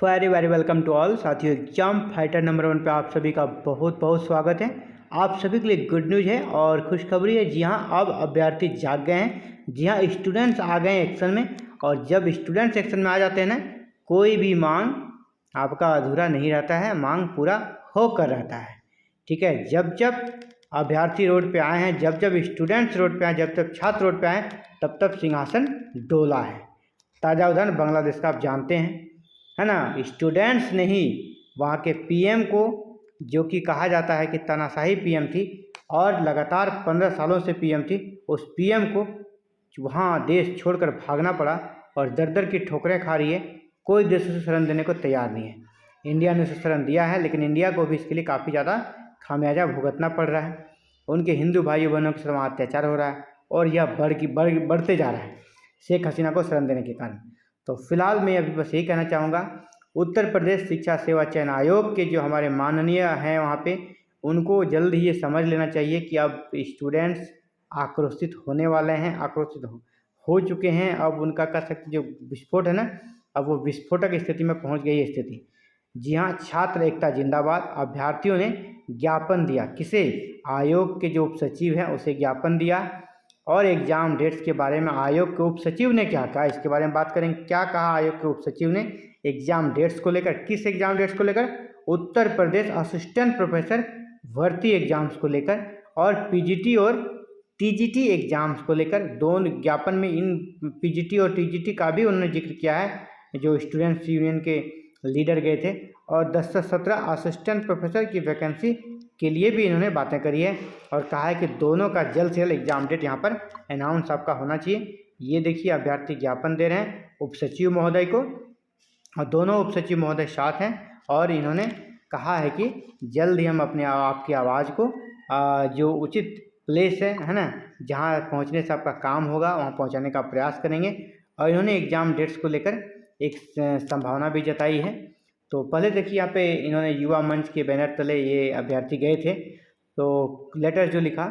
Very very welcome to all साथियों। Exam fighter number 1 पे आप सभी का बहुत बहुत स्वागत है। आप सभी के लिए गुड न्यूज़ है और खुशखबरी है। जी हाँ, अब अभ्यर्थी जाग गए हैं। जी हाँ, स्टूडेंट्स आ गए हैं एक्शन में। और जब स्टूडेंट्स एक्शन में आ जाते हैं ना, कोई भी मांग आपका अधूरा नहीं रहता है, मांग पूरा होकर रहता है। ठीक है, जब जब अभ्यर्थी रोड पे आए हैं, जब जब स्टूडेंट्स रोड पे आए, जब जब छात्र रोड पे आए, तब तब सिंहासन डोला है। ताज़ा उदाहरण बांग्लादेश का आप जानते हैं, है ना। स्टूडेंट्स ने ही वहाँ के पीएम को, जो कि कहा जाता है कि तानाशाही पीएम थी और लगातार 15 सालों से पीएम थी, उस पीएम को वहाँ देश छोड़कर भागना पड़ा और दर दर की ठोकरें खा रही है। कोई देश उसे शरण देने को तैयार नहीं है। इंडिया ने उसे शरण दिया है, लेकिन इंडिया को भी इसके लिए काफ़ी ज़्यादा खामियाजा भुगतना पड़ रहा है। उनके हिंदू भाई बहनों के साथ वहाँ अत्याचार हो रहा है और यह बढ़ते जा रहा है शेख हसीना को शरण देने के कारण। तो फिलहाल मैं अभी बस यही कहना चाहूँगा, उत्तर प्रदेश शिक्षा सेवा चयन आयोग के जो हमारे माननीय हैं वहाँ पे, उनको जल्द ही ये समझ लेना चाहिए कि अब स्टूडेंट्स आक्रोशित होने वाले हैं, आक्रोशित हो चुके हैं। अब उनका कह सकते जो विस्फोट है ना, अब वो विस्फोटक स्थिति में पहुँच गई है स्थिति। जी हाँ, छात्र एकता जिंदाबाद। अभ्यर्थियों ने ज्ञापन दिया, किसे? आयोग के जो उप सचिव हैं उसे ज्ञापन दिया। और एग्जाम डेट्स के बारे में आयोग के उप सचिव ने क्या कहा, इसके बारे में बात करेंगे। क्या कहा आयोग के उप सचिव ने एग्जाम डेट्स को लेकर? किस एग्जाम डेट्स को लेकर? उत्तर प्रदेश असिस्टेंट प्रोफेसर भर्ती एग्जाम्स को लेकर और पीजीटी और टीजीटी एग्जाम्स को लेकर। दोनों ज्ञापन में इन पीजीटी और टीजीटी का भी उन्होंने जिक्र किया है, जो स्टूडेंट्स यूनियन के लीडर गए थे। और 10 से 17 असिस्टेंट प्रोफेसर की वैकेंसी के लिए भी इन्होंने बातें करी है और कहा है कि दोनों का जल्द से जल्द एग्जाम डेट यहाँ पर अनाउंस आपका होना चाहिए। ये देखिए, अभ्यर्थी ज्ञापन दे रहे हैं उप सचिव महोदय को और दोनों उप सचिव महोदय साथ हैं और इन्होंने कहा है कि जल्द ही हम अपने आपकी आवाज़ को जो उचित प्लेस है ना, जहाँ पहुँचने से आपका काम होगा वहाँ पहुँचाने का प्रयास करेंगे। और इन्होंने एग्जाम डेट्स को लेकर एक संभावना भी जताई है। तो पहले देखिए, यहाँ पे इन्होंने युवा मंच के बैनर तले ये अभ्यर्थी गए थे। तो लेटर जो लिखा,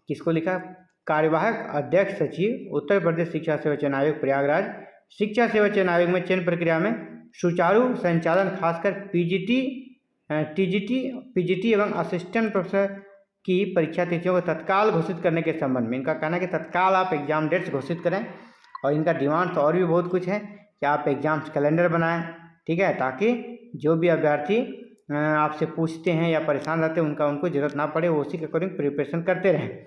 किसको लिखा? कार्यवाहक अध्यक्ष सचिव उत्तर प्रदेश शिक्षा सेवा चयन आयोग प्रयागराज। शिक्षा सेवा चयन आयोग में चयन प्रक्रिया में सुचारू संचालन, खासकर पीजीटी एवं असिस्टेंट प्रोफेसर की परीक्षा तिथियों को तत्काल घोषित करने के संबंध में इनका कहना है कि तत्काल आप एग्जाम डेट्स घोषित करें। और इनका डिमांड तो और भी बहुत कुछ है कि आप एग्जाम्स कैलेंडर बनाएं, ठीक है, ताकि जो भी अभ्यर्थी आपसे पूछते हैं या परेशान रहते हैं उनको ज़रूरत ना पड़े, वो उसी के अकॉर्डिंग प्रिपरेशन करते रहें।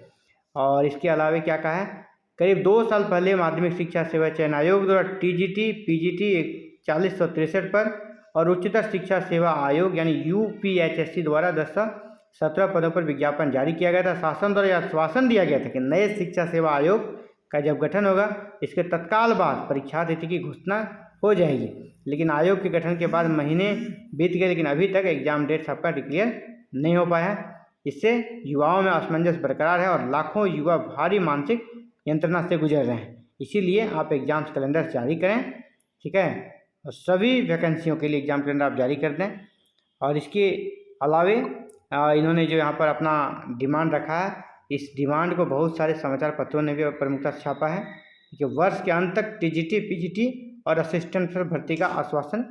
और इसके अलावा क्या कहा है, करीब 2 साल पहले माध्यमिक शिक्षा सेवा चयन आयोग द्वारा टीजीटी पीजीटी 4063 पर और उच्चतर शिक्षा सेवा आयोग यानी यूपीएचएससी द्वारा 1017 पदों पर विज्ञापन जारी किया गया था। शासन द्वारा यह आश्वासन दिया गया था कि नए शिक्षा सेवा आयोग का जब गठन होगा, इसके तत्काल बाद परीक्षा तिथि की घोषणा हो जाएगी। लेकिन आयोग के गठन के बाद महीने बीत गए, लेकिन अभी तक एग्जाम डेट सबका डिक्लेयर नहीं हो पाया है। इससे युवाओं में असमंजस बरकरार है और लाखों युवा भारी मानसिक यंत्रणा से गुजर रहे हैं। इसीलिए आप एग्जाम्स कैलेंडर जारी करें, ठीक है, और सभी वैकेंसियों के लिए एग्जाम कैलेंडर आप जारी कर दें। और इसके अलावे इन्होंने जो यहाँ पर अपना डिमांड रखा है, इस डिमांड को बहुत सारे समाचार पत्रों ने भी प्रमुखता से छापा है कि वर्ष के अंत तक टीजीटी पीजीटी और असिस्टेंट प्रोफेसर भर्ती का आश्वासन,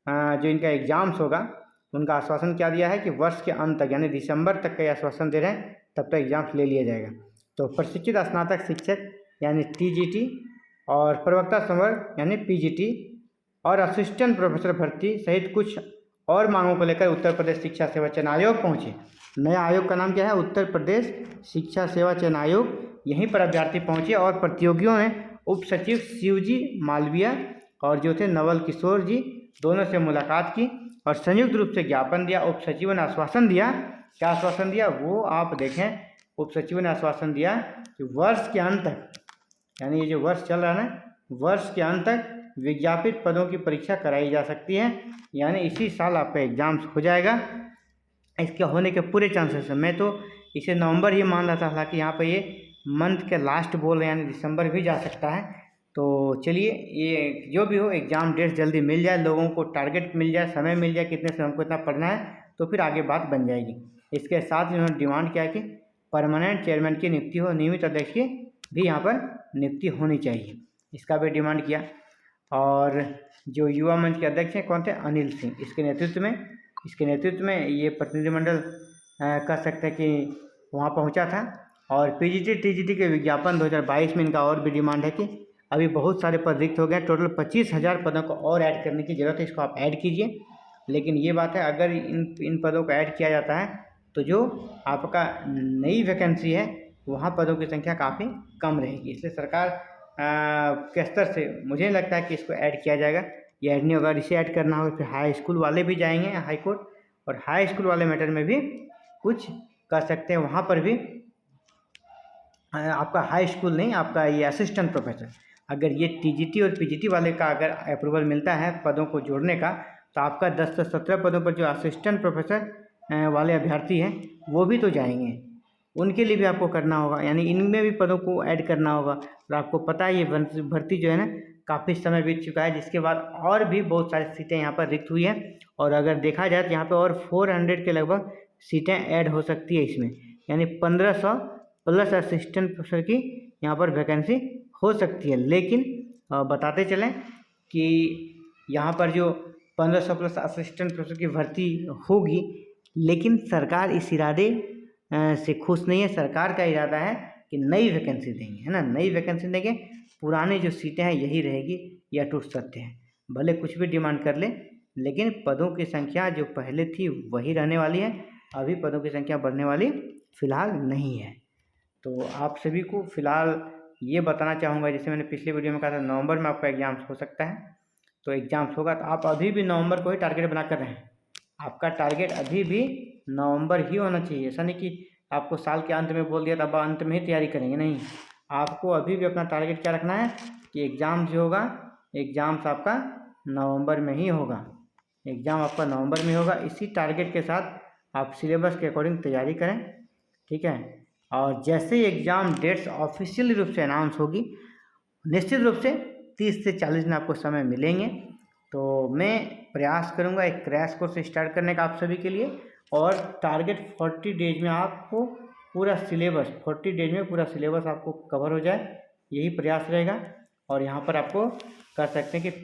जो इनका एग्जाम्स होगा उनका आश्वासन क्या दिया है कि वर्ष के अंत तक यानी दिसंबर तक का आश्वासन दे रहे हैं, तब तक एग्जाम्स ले लिया जाएगा। तो प्रशिक्षित स्नातक शिक्षक यानी टीजीटी और प्रवक्ता संवर्ग यानी पीजीटी और असिस्टेंट प्रोफेसर भर्ती सहित कुछ और मांगों को लेकर उत्तर प्रदेश शिक्षा सेवा चयन आयोग पहुँचे। नया आयोग का नाम क्या है? उत्तर प्रदेश शिक्षा सेवा चयन आयोग। यहीं पर अभ्यर्थी पहुँचे और प्रतियोगियों ने उप सचिव शिवजी मालवीय और जो थे नवल किशोर जी, दोनों से मुलाकात की और संयुक्त रूप से ज्ञापन दिया। उप सचिवों ने आश्वासन दिया, क्या आश्वासन दिया वो आप देखें। उप सचिवों ने आश्वासन दिया कि वर्ष के अंत तक, यानी ये जो वर्ष चल रहा है ना, वर्ष के अंत तक विज्ञापित पदों की परीक्षा कराई जा सकती है, यानी इसी साल आपका एग्जाम्स हो जाएगा। इसके होने के पूरे चांसेस हैं। मैं तो इसे नवंबर ही मान रहा था, हालांकि यहाँ पर ये मंथ के लास्ट बोल रहे हैं, यानी दिसंबर भी जा सकता है। तो चलिए, ये जो भी हो एग्ज़ाम डेट जल्दी मिल जाए, लोगों को टारगेट मिल जाए, समय मिल जाए कितने समय हमको इतना पढ़ना है, तो फिर आगे बात बन जाएगी। इसके साथ ही उन्होंने डिमांड किया कि परमानेंट चेयरमैन की नियुक्ति हो, नियमित अध्यक्ष की भी यहाँ पर नियुक्ति होनी चाहिए, इसका भी डिमांड किया। और जो युवा मंच के अध्यक्ष हैं कौन थे, अनिल सिंह। इसके नेतृत्व में ये प्रतिनिधिमंडल कह सकते हैं कि वहाँ पहुँचा था। और पीजीटी टीजीटी के विज्ञापन 2022 में इनका और भी डिमांड है कि अभी बहुत सारे पद रिक्त हो गए, टोटल 25,000 पदों को और ऐड करने की ज़रूरत है, इसको आप ऐड कीजिए। लेकिन ये बात है, अगर इन पदों को ऐड किया जाता है तो जो आपका नई वैकेंसी है वहाँ पदों की संख्या काफ़ी कम रहेगी। इसलिए सरकार के स्तर से मुझे नहीं लगता है कि इसको ऐड किया जाएगा। ये ऐड नहीं होगा, इसे ऐड करना होगा फिर हाई स्कूल वाले भी जाएंगे हाई कोर्ट, और हाई स्कूल वाले मैटर में भी कुछ कर सकते हैं। वहाँ पर भी आपका हाई स्कूल नहीं, आपका ये असिस्टेंट प्रोफेसर, अगर ये टीजीटी और पीजीटी वाले का अगर अप्रूवल मिलता है पदों को जोड़ने का, तो आपका 10 से 17 पदों पर जो असिस्टेंट प्रोफेसर वाले अभ्यर्थी हैं वो भी तो जाएंगे, उनके लिए भी आपको करना होगा, यानी इनमें भी पदों को ऐड करना होगा। और आपको पता है ये भर्ती जो है ना काफ़ी समय बीत चुका है, जिसके बाद और भी बहुत सारी सीटें यहाँ पर रिक्त हुई हैं। और अगर देखा जाए तो यहाँ पर और 400 के लगभग सीटें ऐड हो सकती है इसमें, यानी 1500 प्लस असिस्टेंट प्रोफेसर की यहाँ पर वैकेंसी हो सकती है। लेकिन बताते चलें कि यहाँ पर जो 1500 प्लस असिस्टेंट प्रोफेसर की भर्ती होगी, लेकिन सरकार इस इरादे से खुश नहीं है। सरकार का इरादा है कि नई वैकेंसी देंगे, है ना, नई वैकेंसी देंगे, पुरानी जो सीटें हैं यही रहेगी, या टूट सकते हैं। भले कुछ भी डिमांड कर ले, लेकिन पदों की संख्या जो पहले थी वही रहने वाली है। अभी पदों की संख्या बढ़ने वाली फ़िलहाल नहीं है। तो आप सभी को फ़िलहाल ये बताना चाहूँगा, जैसे मैंने पिछले वीडियो में कहा था नवंबर में आपका एग्ज़ाम्स हो सकता है, तो एग्ज़ाम्स होगा तो आप अभी भी नवंबर को ही टारगेट बना कर रहें। आपका टारगेट अभी भी नवंबर ही होना चाहिए। ऐसा नहीं कि आपको साल के अंत में बोल दिया तो अब अंत में ही तैयारी करेंगे, नहीं, आपको अभी भी अपना टारगेट क्या रखना है कि एग्ज़ाम जो होगा, एग्ज़ाम्स आपका नवंबर में ही होगा, एग्ज़ाम आपका नवंबर में होगा। इसी टारगेट के साथ आप सिलेबस के अकॉर्डिंग तैयारी करें, ठीक है। और जैसे ही एग्ज़ाम डेट्स ऑफिशियली रूप से अनाउंस होगी, निश्चित रूप से 30 से 40 दिन आपको समय मिलेंगे, तो मैं प्रयास करूंगा एक क्रैश कोर्स स्टार्ट करने का आप सभी के लिए। और टारगेट 40 डेज में आपको पूरा सिलेबस, 40 डेज में पूरा सिलेबस आपको कवर हो जाए, यही प्रयास रहेगा। और यहाँ पर आपको कर सकते हैं कि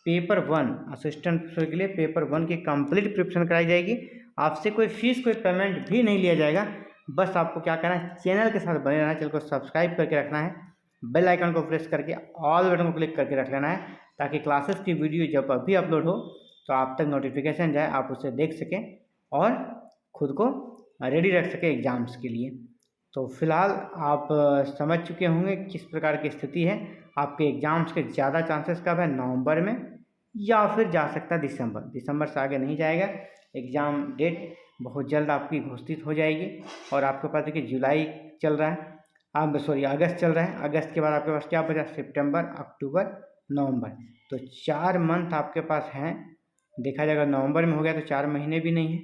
पेपर 1 असिस्टेंट प्रोफेसर के लिए पेपर 1 की कंप्लीट प्रिपरेशन कराई जाएगी। आपसे कोई फीस, कोई पेमेंट भी नहीं लिया जाएगा। बस आपको क्या करना है, चैनल के साथ बने रहना है, चैनल को सब्सक्राइब करके रखना है, बेल आइकन को प्रेस करके ऑल बटन को क्लिक करके रख लेना है, ताकि क्लासेस की वीडियो जब अभी अपलोड हो तो आप तक नोटिफिकेशन जाए, आप उसे देख सकें और खुद को रेडी रख सकें एग्ज़ाम्स के लिए। तो फिलहाल आप समझ चुके होंगे किस प्रकार की स्थिति है। आपके एग्ज़ाम्स के ज़्यादा चांसेस कब है, नवंबर में, या फिर जा सकता है दिसंबर से आगे नहीं जाएगा। एग्ज़ाम डेट बहुत जल्द आपकी घोषित हो जाएगी। और आपके पास देखिए जुलाई चल रहा है, अगस्त चल रहा है, अगस्त के बाद आपके पास क्या बचा, सितंबर, अक्टूबर, नवंबर, तो 4 मंथ आपके पास हैं। देखा जाएगा नवंबर में हो गया तो 4 महीने भी नहीं है।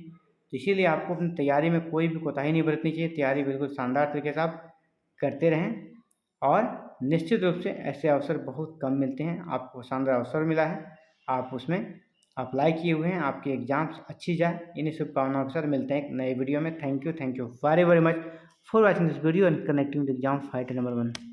तो इसीलिए आपको अपनी तैयारी में कोई भी कोताही नहीं बरतनी चाहिए, तैयारी बिल्कुल शानदार तरीके से आप करते रहें। और निश्चित रूप से ऐसे अवसर बहुत कम मिलते हैं, आपको शानदार अवसर मिला है, आप उसमें अप्लाई किए हुए हैं, आपकी एग्ज़ाम्स अच्छी जाए, इन्हीं शुभकामनाओं के साथ मिलते हैं एक नए वीडियो में। Thank you very very much for watching this video and connecting the exam fighter number 1।